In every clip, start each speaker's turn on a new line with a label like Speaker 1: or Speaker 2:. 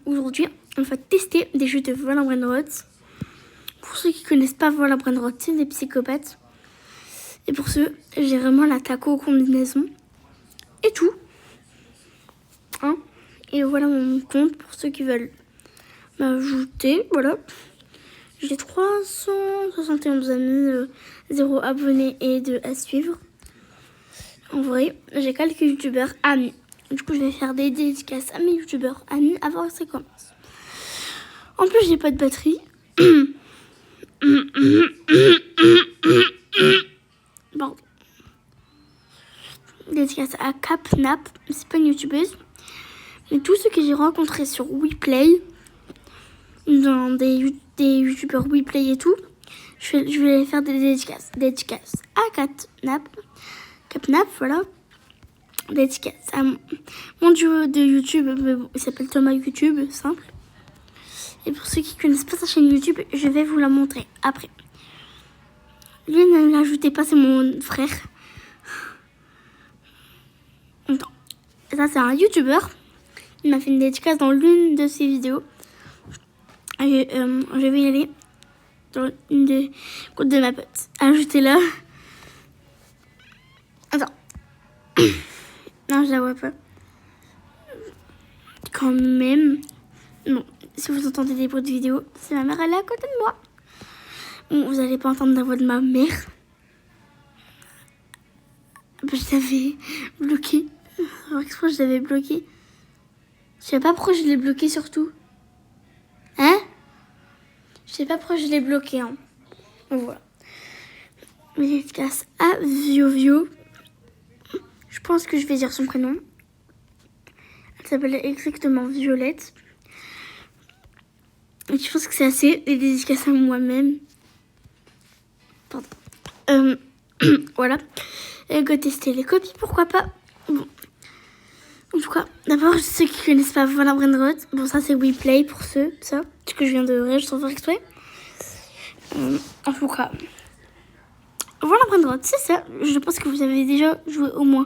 Speaker 1: Aujourd'hui, on va tester des jeux de World of Brainrot. Pour ceux qui connaissent pas World of Brainrot, c'est des psychopathes. Et pour ceux, j'ai vraiment la taco combinaison et tout. Hein, et voilà mon compte pour ceux qui veulent m'ajouter. Voilà. J'ai 371 amis, 0 abonnés et 2 à suivre. En vrai, j'ai quelques youtubeurs amis. Du coup, je vais faire des dédicaces à mes youtubeurs amis avant que ça commence. En plus, j'ai pas de batterie. Pardon. Dédicace à Capnap, c'est pas une youtubeuse. Mais tous ceux que j'ai rencontrés sur WePlay, dans des youtubeurs WePlay et tout, je vais faire des dédicaces. Dédicace à Capnap, voilà. Dédicace à mon duo de YouTube, il s'appelle Thomas YouTube, simple. Et pour ceux qui connaissent pas sa chaîne YouTube, je vais vous la montrer après. Lui, ne l'ajoutez pas, c'est mon frère. Attends. Ça, c'est un YouTuber. Il m'a fait une dédicace dans l'une de ses vidéos. Et, je vais y aller dans une des comptes de ma pote. Ajoutez-la. Attends. Non, je la vois pas. Quand même. Bon, si vous entendez des bruits de vidéo, c'est ma mère, elle est à côté de moi. Bon, vous n'allez pas entendre la voix de ma mère. Je l'avais bloqué. Je l'avais bloqué. Je sais pas pourquoi je l'ai bloqué surtout. Hein? Je sais pas pourquoi je l'ai bloqué. Hein. Donc voilà. Mais dédicace à Viovio. Je pense que je vais dire son prénom. Elle s'appelle exactement Violette. Et je pense que c'est assez. Des dédicaces à moi-même. Pardon. Voilà. Et go tester les copies, pourquoi pas. Bon. En tout cas, d'abord, ceux qui connaissent pas World of Brainrot, bon, ça c'est WePlay pour ceux, ça, ce que je viens de réagir sans faire exprès. En tout cas, World of Brainrot, c'est ça. Je pense que vous avez déjà joué au moins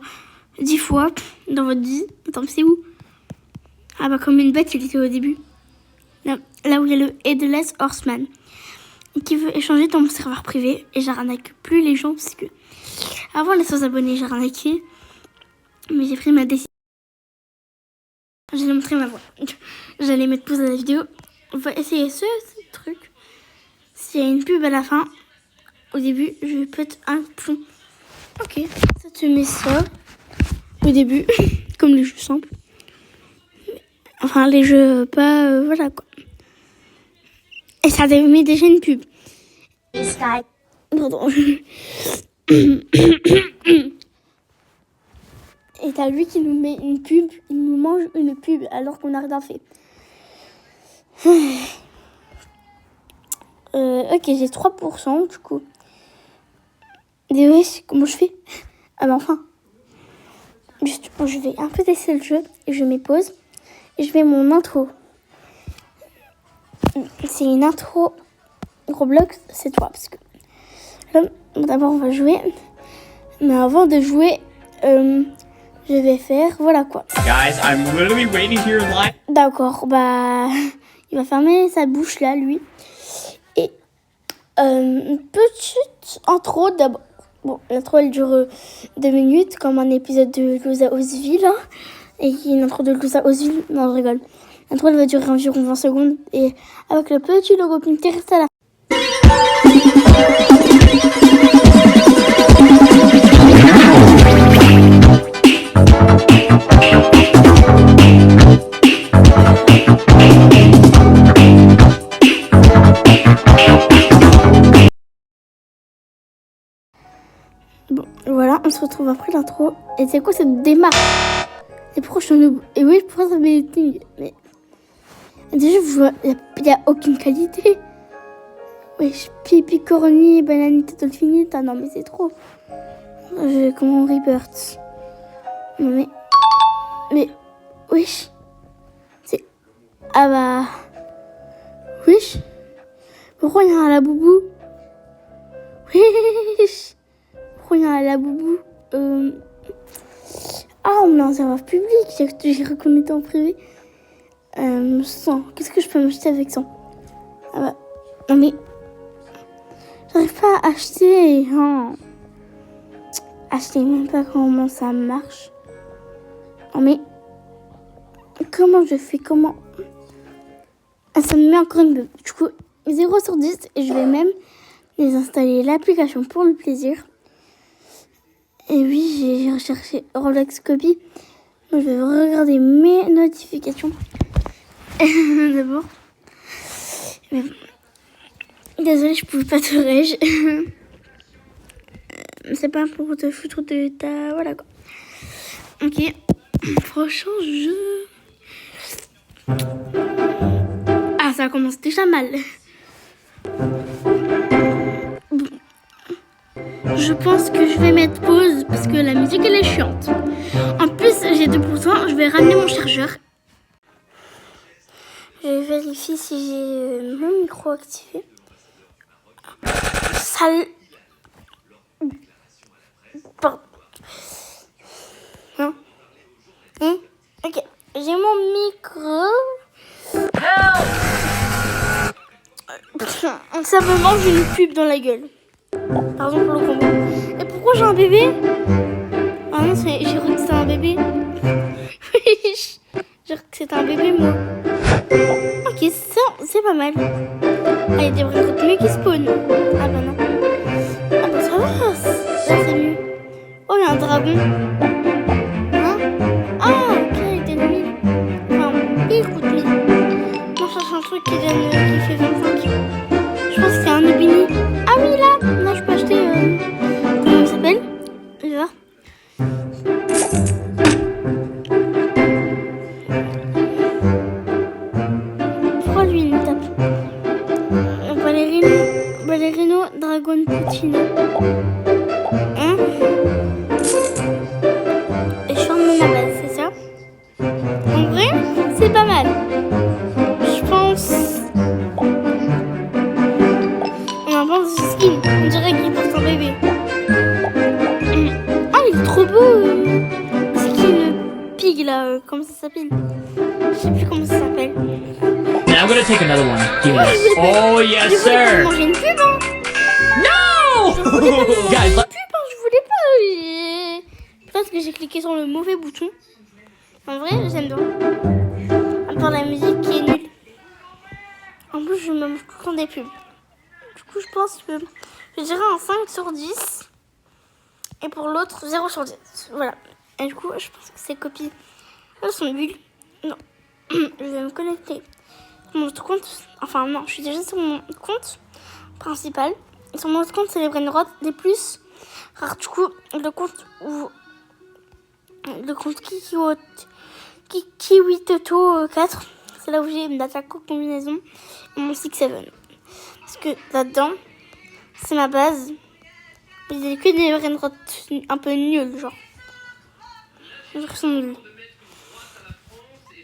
Speaker 1: 10 fois dans votre vie. Attends, c'est où? Ah bah, comme une bête, il était au début. Là où il y a le Headless Horseman qui veut échanger dans mon serveur privé et j'arnaque plus les gens parce que avant les 100 abonnés, j'arnaquais, mais j'ai pris ma décision. J'allais montrer ma voix. J'allais mettre pause à la vidéo. On va essayer ce truc. S'il y a une pub à la fin, au début, je vais pète un plomb. Ok, ça te met ça au début, comme les jeux simples. Enfin, les jeux pas... voilà quoi. Et ça met déjà une pub. Pardon. Et t'as lui qui nous met une pub, il nous mange une pub alors qu'on n'a rien fait. Ok, j'ai 3% du coup. Et ouais, comment je fais? Ah bah enfin. Juste, je vais un peu tester le jeu et je mets pause. Et je mets mon intro. C'est une intro Roblox, c'est toi. Parce que là, d'abord on va jouer. Mais avant de jouer, je vais faire, voilà quoi.
Speaker 2: Guys, I'm literally waiting here in line.
Speaker 1: D'accord, bah, il va fermer sa bouche là, lui. Et une petite intro d'abord. Bon, l'intro elle dure 2 minutes, comme un épisode de Losa Osville. Hein, et une intro de Losa Osville, non, je rigole. L'intro elle va durer environ 20 secondes. Et avec le petit logo Pinterest à la fin. Bon, voilà, on se retrouve après l'intro. Et c'est quoi cette démarche? Et pourquoi je suis en noob? Et oui, pourquoi ça met des things? Mais déjà, vous voyez, il n'y a aucune qualité. Wesh, pipi, corny, bananita, dolphinita. Non, mais c'est trop. Comment rebirth? Non, mais, wesh. C'est. Ah bah. Wesh. Pourquoi il y a un laboubou? Wesh. Pourquoi il y a un laboubou? Ah, on est en serveur public. J'ai reconnecté en privé. 100. Qu'est-ce que je peux m'acheter avec 100? Ah bah, non mais... J'arrive pas à acheter. Hein. Je sais même pas comment ça marche. Non mais... Comment je fais? Comment... Ah, ça me met encore une bug. Du coup, 0 sur 10. Et je vais même désinstaller l'application pour le plaisir. Et oui, j'ai recherché Roblox Copy. Moi, je vais regarder mes notifications. D'abord. Mais bon. Désolée, je pouvais pas te rage. C'est pas pour te foutre de ta... Voilà quoi. Ok. Prochain jeu. Ah, ça commence déjà mal. Je pense que je vais mettre pause parce que la musique elle est chiante. En plus, j'ai 2%. Je vais ramener mon chargeur. Je vérifie si j'ai mon micro activé. Sale. Pardon. Non. Ok. J'ai mon micro. Ça me mange une pub dans la gueule. Pardon pour le combo. Et pourquoi j'ai un bébé? Ah non, j'ai cru que c'était un bébé. Oui, j'ai cru que c'était un bébé, moi. Ok, ça, c'est pas mal. Ah, il y a des vrais retenus qui spawnent. Ah bah non. Ah bah ça va, ça c'est mieux. Oh, il y a un dragon. Hein? Ah, ok, il est 1000. Enfin, il coûte 1000. Moi, je cherche un truc qui fait 25. Je pense que c'est un Nubini. Ah oui, là, je peux acheter... comment il s'appelle? Je vais voir. Pourquoi lui, il me tape? Ballerino Dragon Puccino. Hein? Et je forme ma base, c'est ça? En vrai, c'est pas mal. Je pense... On pense du skin. On dirait qu'il porte un bébé. Ah, il est trop beau. C'est qui le pig là? Comment ça s'appelle? Je sais plus comment ça s'appelle.
Speaker 2: Now I'm gonna take another one. Give me this. Oh yes, sir.
Speaker 1: Manger une pub, hein?
Speaker 2: No! Guys,
Speaker 1: Je voulais pas. Peut-être que j'ai cliqué sur le mauvais bouton. En vrai, j'aime bien. À part la musique qui est nulle. En plus, je me mange tout le temps des pubs. Du coup, je pense que je dirais un 5 sur 10. Et pour l'autre, 0 sur 10. Voilà. Et du coup, je pense que ces copies, elles sont nulles. Non. Je vais me connecter sur mon autre compte. Enfin, non, je suis déjà sur mon compte principal. Et sur mon autre compte, c'est les brain rot des plus rares. Du coup, le compte où... Le compte Kiwi Toto 4. C'est là où j'ai une data combinaison et mon 6-7. Parce que là-dedans, c'est ma base. Il y a que des brain rot un peu nuls, genre. Je trouve qu'ils sont nuls.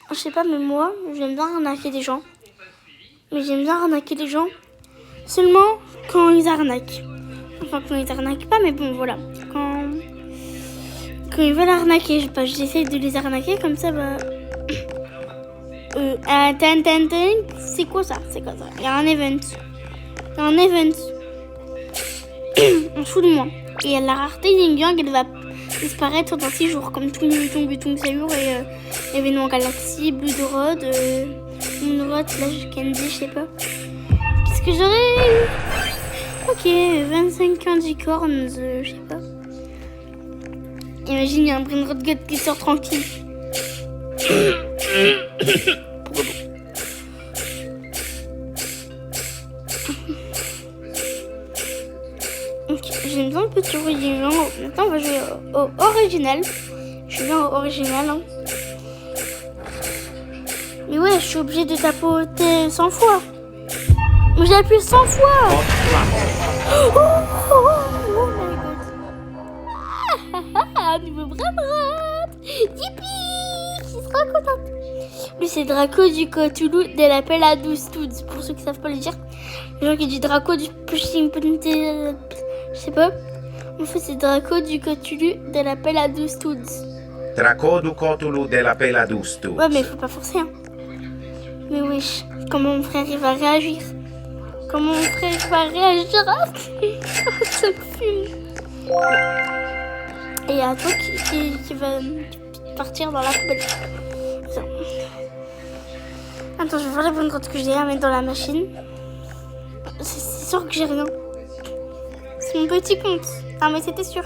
Speaker 1: Je sais pas, mais moi, j'aime bien arnaquer des gens. Mais j'aime bien arnaquer les gens seulement quand ils arnaquent. Enfin, quand ils arnaquent pas, mais bon, voilà. Quand ils veulent arnaquer, je sais pas, j'essaie de les arnaquer comme ça, bah... c'est quoi ça? C'est quoi ça? Il y a un event. On fout de moi. Et il y a la rareté Ying Yang, elle va disparaître dans 6 jours, comme tout Butung Sayur et événement Galaxy, Blue Rod, Moonrod, Slash Candy, je sais pas. Qu'est-ce que j'aurais? Ok, 25 Candy Corns, je sais pas. Imagine, il y a un Brain Rot Gut qui sort tranquille. Ok, j'aime bien le petit original. Maintenant, on va jouer au original. Je suis bien au original. Hein. Mais ouais, je suis obligée de tapoter 100 fois. Mais j'ai appuyé 100 fois. Oh my god. Nouveau Brain. Yippee. Je suis trop contente. Lui, c'est Draco du Cthulhu de l'appel à 12 Toods. Pour ceux qui savent pas le dire. Les gens qui disent Draco du Pushing Punty. Je sais pas. En fait, c'est Draco du Cthulhu de l'appel à 12 Toods.
Speaker 3: Draco du Cthulhu de l'appel à 12 Toods.
Speaker 1: Ouais, mais faut pas forcer. Hein. Wesh, comment mon frère il va réagir? Comment mon frère il va réagir? Ah, ça me fume. Et il y a toi qui va partir dans la poubelle. Attends, je vais voir les bonnes notes que j'ai à mettre dans la machine. C'est sûr que j'ai rien. C'est mon petit compte. Ah, mais c'était sûr.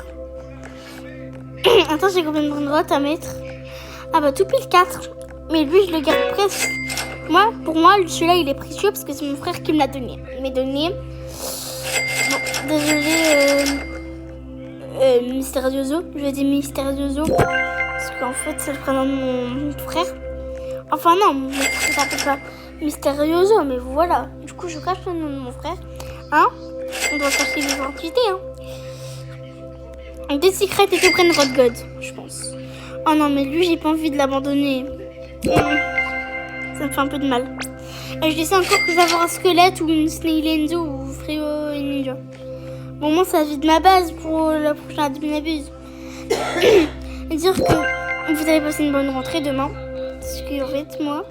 Speaker 1: Attends, j'ai combien de bonnes notes à mettre? Ah bah tout pile 4. Mais lui, je le garde presque. Pour moi, celui-là, il est précieux parce que c'est mon frère qui me l'a donné. Il m'a donné. Bon, désolé, Mysterioso. Je vais dire Mysterioso. Parce qu'en fait, c'est le prénom de mon frère. Enfin, non, mon frère s'appelle pas Mysterioso, mais voilà. Du coup, je cache le nom de mon frère. Hein? On doit cacher l'identité, hein. Des secrets et des Brainrot God, je pense. Oh non, mais lui, j'ai pas envie de l'abandonner. Ça me fait un peu de mal. Et je dis encore que je vais avoir un squelette ou une Snailenzo ou Frio et Ninja. Bon, moi, ça vide ma base pour la prochaine Adminabuse. Et dire que vous allez passer une bonne rentrée demain. Parce que, en fait, moi,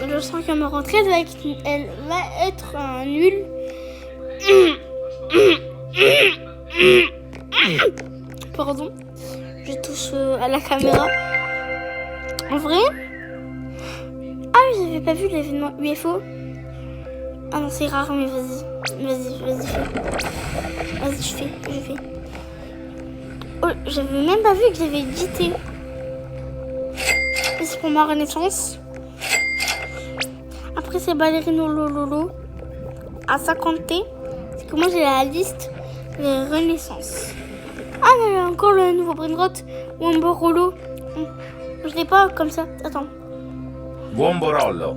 Speaker 1: je sens que ma rentrée, elle va être nulle. Pardon, je touche à la caméra. En vrai? Ah oui, j'avais pas vu l'événement UFO. Ah non, c'est rare, mais vas-y, fais. Vas-y, je fais. Oh, j'avais même pas vu que j'avais édité. Et c'est pour ma renaissance. Après, c'est Ballerino Lololo à 50T. C'est que moi, j'ai la liste des renaissances. Ah, il y a encore le nouveau Brainrot Womborolo. Je l'ai pas comme ça. Attends.
Speaker 3: Womborolo.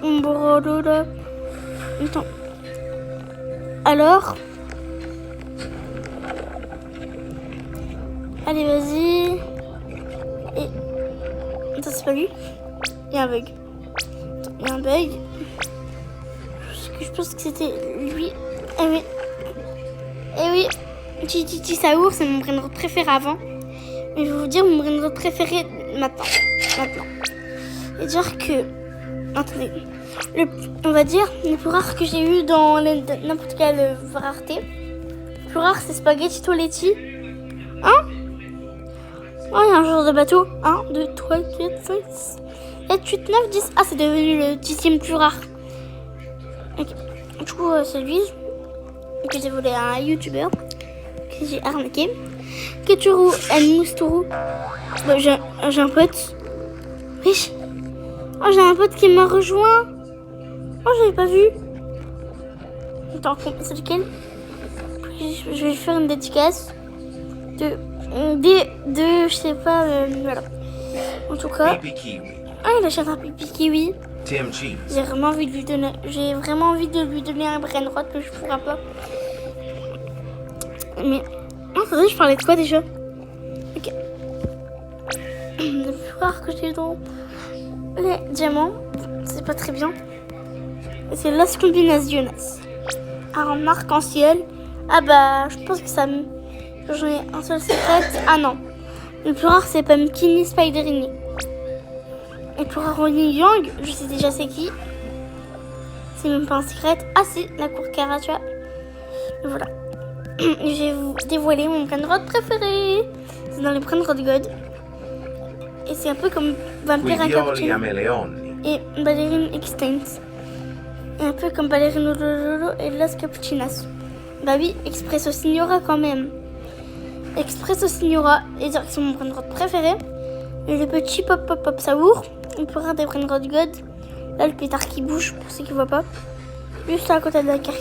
Speaker 1: Womborolo. Attends. Alors. Allez, vas-y. Et. Attends, c'est pas lui. Il y a un bug. Attends, il y a un bug. Je pense que c'était lui. Eh oui. Eh oui. Titi Saour, c'est mon Brainrot préféré avant. Mais je vais vous dire mon Brainrot préféré maintenant. Et dire que... Attendez. On va dire le plus rare que j'ai eu dans n'importe quelle rareté. Le plus rare, c'est Spaghetti Toletti. Hein? Oh, il y a un genre de bateau. 1, 2, 3, 4, 5, 6, 7, 8, 9, 10. Ah, c'est devenu le 10e plus rare. Ok. Du coup, c'est lui que j'ai volé à un youtubeur que j'ai arnaqué. Keturu and Mousturu. Bon, j'ai un pote. Wesh. Oh, j'ai un pote qui m'a rejoint. Oh, j'avais pas vu. Attends, c'est lequel? Je vais lui faire une dédicace de je sais pas, voilà. En tout cas. Ah, il achète un pipi kiwi. J'ai vraiment envie de lui donner un Brainrot, mais je pourrais pas. Mais attendez, je parlais de quoi déjà? Ok. Le plus rare que j'ai dans les diamants, c'est pas très bien. C'est Las Combinaciones. Un arc-en-ciel. Ah bah, je pense que ça me... J'en ai un seul secret. Ah non. Le plus rare, c'est Pumpkin Spiderini. Et le plus rare, Ronnie Yang, je sais déjà c'est qui. C'est même pas un secret. Ah si, la cour Caratua. Et voilà. Je vais vous dévoiler mon Brainrot préféré. C'est dans les Brainrot God. Et c'est un peu comme Vampire à Cappuccino et Ballerine Extinct. Et un peu comme Ballerino Lololo et Las Cappuccinas. Bah oui, Expresso Signora quand même. Expresso Signora et dire que c'est mon Brainrot préféré. Et le petit pop Saour. On peut regarder des Brainrot God. Là, le pétard qui bouge pour ceux qui ne voient pas. Juste à côté de la car.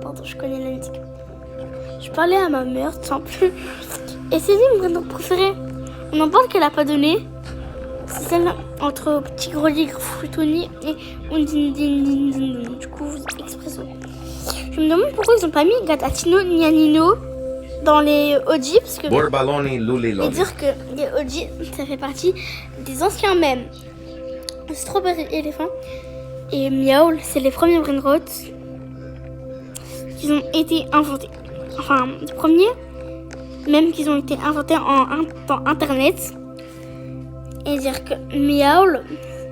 Speaker 1: Pardon, je connais la musique. Je parlais à ma mère, tout simple. Et c'est lui mon Brainrot préféré. On en parle qu'elle a pas donné. C'est celle entre Petit Grelier, Fruitoni et Undindindindindin. Du coup, Expresso. Je me demande pourquoi ils ont pas mis Gatatino Nianino dans les OG, parce que et dire que les OG, ça fait partie des anciens mèmes. Strawberry Elephant et Miaul, c'est les premiers Brainrots qui ont été inventés. Enfin, les premiers même qu'ils ont été inventés dans Internet. Et dire que miaule,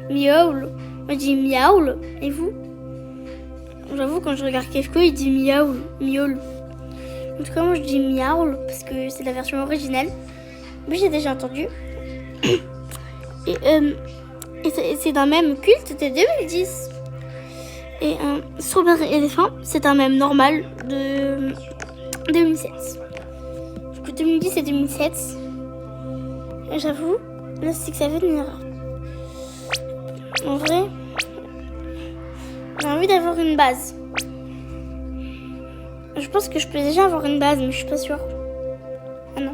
Speaker 1: moi je dis miaule, et vous? J'avoue, quand je regarde Kefko, il dit miaule. En tout cas, moi je dis miaule parce que c'est la version originale. Mais j'ai déjà entendu. Et c'est d'un même culte de 2010. Et Strawberry Elephant, c'est un même normal de 2007. Du coup, 2010 et 2007. J'avoue, là, c'est que ça fait une erreur. En vrai, j'ai envie d'avoir une base. Je pense que je peux déjà avoir une base, mais je suis pas sûre. Ah non.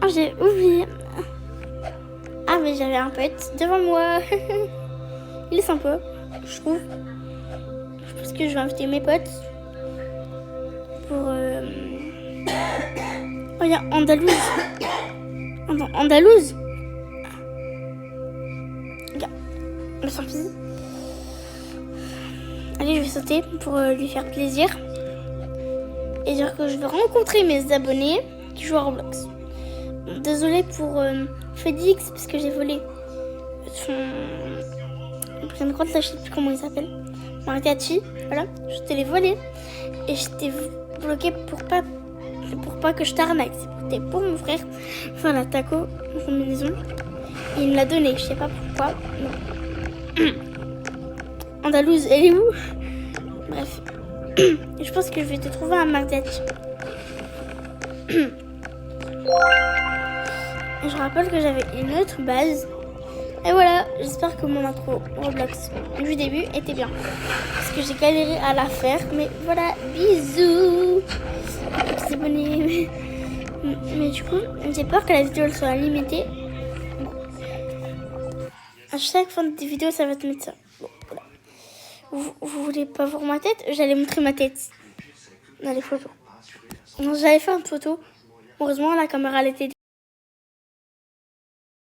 Speaker 1: Oh, j'ai oublié. Ah, mais j'avais un pote devant moi. Il est sympa, je trouve. Je pense que je vais inviter mes potes pour... Oh, il y a Andalouse. Andalouse. Regarde, le sans pis. Allez, je vais sauter pour lui faire plaisir. Et dire que je vais rencontrer mes abonnés qui jouent à Roblox. Désolée pour Félix, parce que j'ai volé son... Une grande, là, je sais plus comment il s'appelle. Mariachi, voilà, je te l'ai volé. Et je t'ai bloqué pour pas que je t'arnaque. C'était pour mon frère. Enfin, la taco, une combinaison. Et il me l'a donné, je sais pas pourquoi. Non. Andalouse, elle est où? Bref. Je pense que je vais te trouver un mariachi. Je rappelle que j'avais une autre base. Et voilà, j'espère que mon intro Roblox du début était bien. Parce que j'ai galéré à la faire. Mais voilà, bisous. Petits abonnés. Mais du coup, j'ai peur que la vidéo elle soit limitée. Bon. À chaque fin de vidéo, ça va te mettre ça. Bon, voilà. Vous voulez pas voir ma tête? J'allais montrer ma tête dans les photos. Non, j'allais faire une photo. Heureusement, la caméra elle était